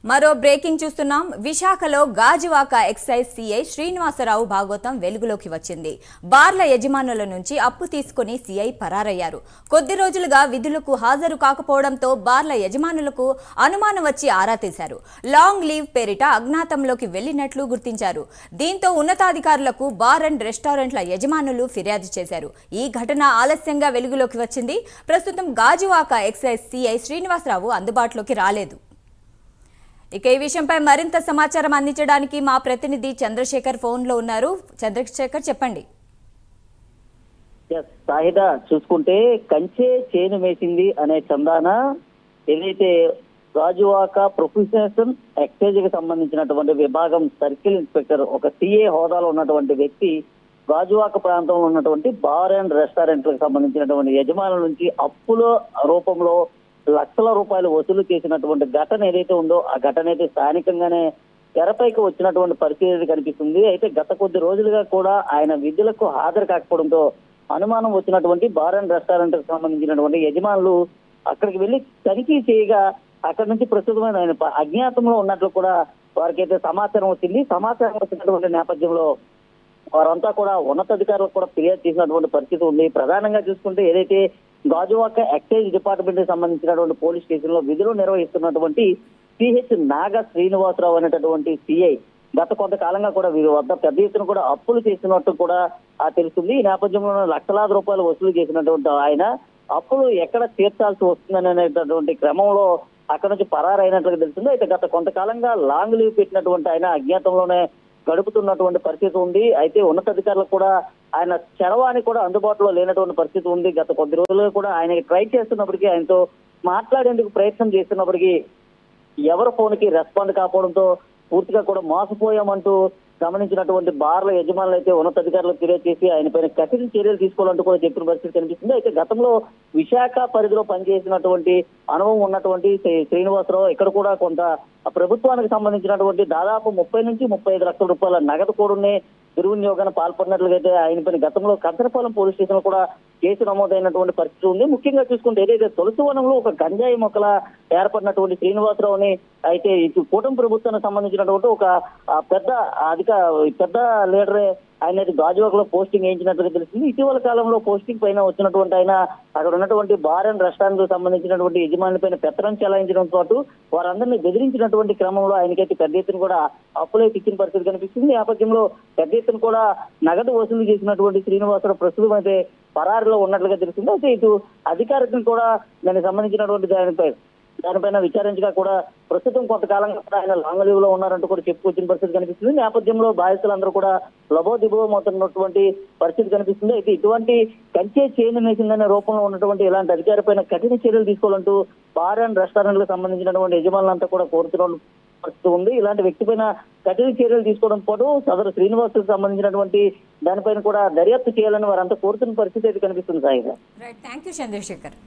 మరో బ్రేకింగ్ చూస్తున్నాం. విశాఖలో గాజువాక ఎక్సైజ్ సిఐ శ్రీనివాసరావు భాగవతం వెలుగులోకి వచ్చింది. బార్ల యజమానుల నుంచి అప్పు తీసుకుని సిఐ పరారయ్యారు. కొద్ది రోజులుగా విధులకు హాజరు కాకపోవడంతో బార్ల యజమానులకు అనుమానం వచ్చి ఆరా తీశారు. లాంగ్ లీవ్ పేరిట అజ్ఞాతంలోకి వెళ్లినట్లు గుర్తించారు. దీంతో ఉన్నతాధికారులకు బార్ అండ్ రెస్టారెంట్ల యజమానులు ఫిర్యాదు చేశారు. ఈ ఘటన ఆలస్యంగా వెలుగులోకి వచ్చింది. ప్రస్తుతం గాజువాక ఎక్సైజ్ సిఐ శ్రీనివాసరావు అందుబాటులోకి రాలేదు. ఇక ఈ విషయంపై మరింత సమాచారం అందించడానికి మా ప్రతినిధి చంద్రశేఖర్ ఫోన్ లో ఉన్నారు. చంద్రశేఖర్, చెప్పండి. సాహిదా, చూసుకుంటే కంచే చేను వేసింది అనే చందాన ఏదైతే గాజువాక ప్రొఫెషనల్ ఎక్సైజ్ కి సంబంధించినటువంటి విభాగం సర్కిల్ ఇన్స్పెక్టర్ ఒక సిఏ హోదాలో ఉన్నటువంటి వ్యక్తి గాజువాక ప్రాంతంలో ఉన్నటువంటి బార్ అండ్ రెస్టారెంట్లకు సంబంధించినటువంటి యజమానుల నుంచి అప్పుల రూపంలో లక్షల రూపాయలు వసూలు చేసినటువంటి ఘటన ఏదైతే ఉందో ఆ ఘటన అయితే స్థానికంగానే తెరపైకి వచ్చినటువంటి పరిస్థితి కనిపిస్తుంది. అయితే గత కొద్ది రోజులుగా కూడా ఆయన విధులకు హాజరు కాకపోవడంతో అనుమానం వచ్చినటువంటి బార్ అండ్ రెస్టారెంట్ కు సంబంధించినటువంటి యజమానులు అక్కడికి వెళ్లి తనిఖీ చేయగా అక్కడి నుంచి ప్రస్తుతమైన ఆయన అజ్ఞాతంలో ఉన్నట్లు కూడా వారికైతే సమాచారం వచ్చింది. సమాచారం వచ్చినటువంటి నేపథ్యంలో వారంతా కూడా ఉన్నతాధికారులకు కూడా ఫిర్యాదు చేసినటువంటి పరిస్థితి ఉంది. ప్రధానంగా చూసుకుంటే ఏదైతే గాజువాక ఎక్సైజ్ డిపార్ట్మెంట్ కి సంబంధించినటువంటి పోలీస్ స్టేషన్ లో విధులు నిర్వహిస్తున్నటువంటి సిహెచ్ నాగ శ్రీనివాసరావు అనేటటువంటి సిఐ గత కొంతకాలంగా కూడా వీరి వద్ద పెద్ద ఎత్తున కూడా అప్పులు చేసినట్టు కూడా తెలుస్తుంది. ఈ నేపథ్యంలో లక్షలాది రూపాయలు వసూలు చేసినటువంటి ఆయన అప్పులు ఎక్కడ తీర్చాల్సి వస్తుందని అనేటటువంటి క్రమంలో అక్కడ నుంచి పరారైనట్లుగా తెలుస్తుంది. అయితే గత కొంతకాలంగా లాంగ్ లీవ్ పెట్టినటువంటి ఆయన అజ్ఞాతంలోనే గడుపుతున్నటువంటి పరిస్థితి ఉంది. అయితే ఉన్నతాధికారులకు కూడా ఆయన చరవాణి కూడా అందుబాటులో లేనటువంటి పరిస్థితి ఉంది. గత కొద్ది రోజులుగా కూడా ఆయనకి ట్రై చేస్తున్నప్పటికీ, ఆయనతో మాట్లాడేందుకు ప్రయత్నం చేస్తున్నప్పటికీ ఎవరి ఫోన్ కి రెస్పాండ్ కాకపోవడంతో పూర్తిగా కూడా మోసపోయామంటూ గమనించినటువంటి బార్ల యజమానులు అయితే ఉన్నతాధికారులకు ఫిర్యాదు చేసి ఆయన పైన కఠిన చర్యలు తీసుకోవాలంటూ కూడా చెప్పిన పరిస్థితి కనిపిస్తుంది. అయితే గతంలో విశాఖ పరిధిలో పనిచేసినటువంటి అనుభవం ఉన్నటువంటి శ్రీనివాసరావు ఇక్కడ కూడా కొంత ప్రభుత్వానికి సంబంధించినటువంటి దాదాపు 30 నుంచి 35 లక్షల రూపాయల నగదు కూడానే దుర్వినియోగాన్ని పాల్పడినట్లుగా అయితే ఆయన పైన గతంలో కంచరపాలెం పోలీస్ స్టేషన్ లో కూడా కేసు నమోదైనటువంటి పరిస్థితి ఉంది. ముఖ్యంగా చూసుకుంటే ఏదైతే తులసివనంలో ఒక గంజాయి మొక్కల ఏర్పడినటువంటి శ్రీనివాసరావుని అయితే ఇటు కూటమి ప్రభుత్వానికి సంబంధించినటువంటి ఒక పెద్ద లీడరే ఆయన గాజువాకలో పోస్టింగ్ వేయించినట్లుగా తెలిసింది. ఇటీవల కాలంలో పోస్టింగ్ పైన వచ్చినటువంటి ఆయన అక్కడ ఉన్నటువంటి బార్ అండ్ రెస్టారెంట్ కు సంబంధించినటువంటి యజమానుల పైన పెత్తనం చెలాయించడం పాటు వారందరినీ బెదిరించినటువంటి క్రమంలో ఆయనకైతే పెద్ద ఎత్తున కూడా అప్పులైతే ఇచ్చిన పరిస్థితి కనిపిస్తుంది. ఈ నేపథ్యంలో పెద్ద ఎత్తున కూడా నగదు వసూలు చేసినటువంటి శ్రీనివాసరావు ప్రస్తుతం అయితే పరారులో ఉన్నట్లుగా తెలిసింది. అయితే ఇటు అధికారులను కూడా దానికి సంబంధించినటువంటి దానిపైన విచారించగా కూడా ప్రస్తుతం కొంతకాలంగా ఆయన లాంగ్ లీవ్ లో ఉన్నారంటూ కూడా చెప్పుకొచ్చిన పరిస్థితి కనిపిస్తుంది. నేపథ్యంలో బాధితులందరూ కూడా లబోదిబోమవుతున్నటువంటి పరిస్థితి కనిపిస్తుంది. అయితే ఇటువంటి కంచే చేను వేసిందనే రూపంలో ఉన్నటువంటి ఇలాంటి అధికారిపైన కఠిన చర్యలు తీసుకోవాలంటూ బార్ అండ్ రెస్టారెంట్లకు సంబంధించినటువంటి యజమానులంతా కూడా కోరుతున్న పరిస్థితి ఉంది. ఇలాంటి వ్యక్తి పైన కఠిన చర్యలు తీసుకోవడం పాటు సదరు శ్రీనివాస్ కు సంబంధించినటువంటి దానిపైన కూడా దర్యాప్తు చేయాలని వారంతా కోరుతున్న పరిస్థితి అయితే కనిపిస్తుంది. సాయిగా, థ్యాంక్ యూ చంద్రశేఖర్.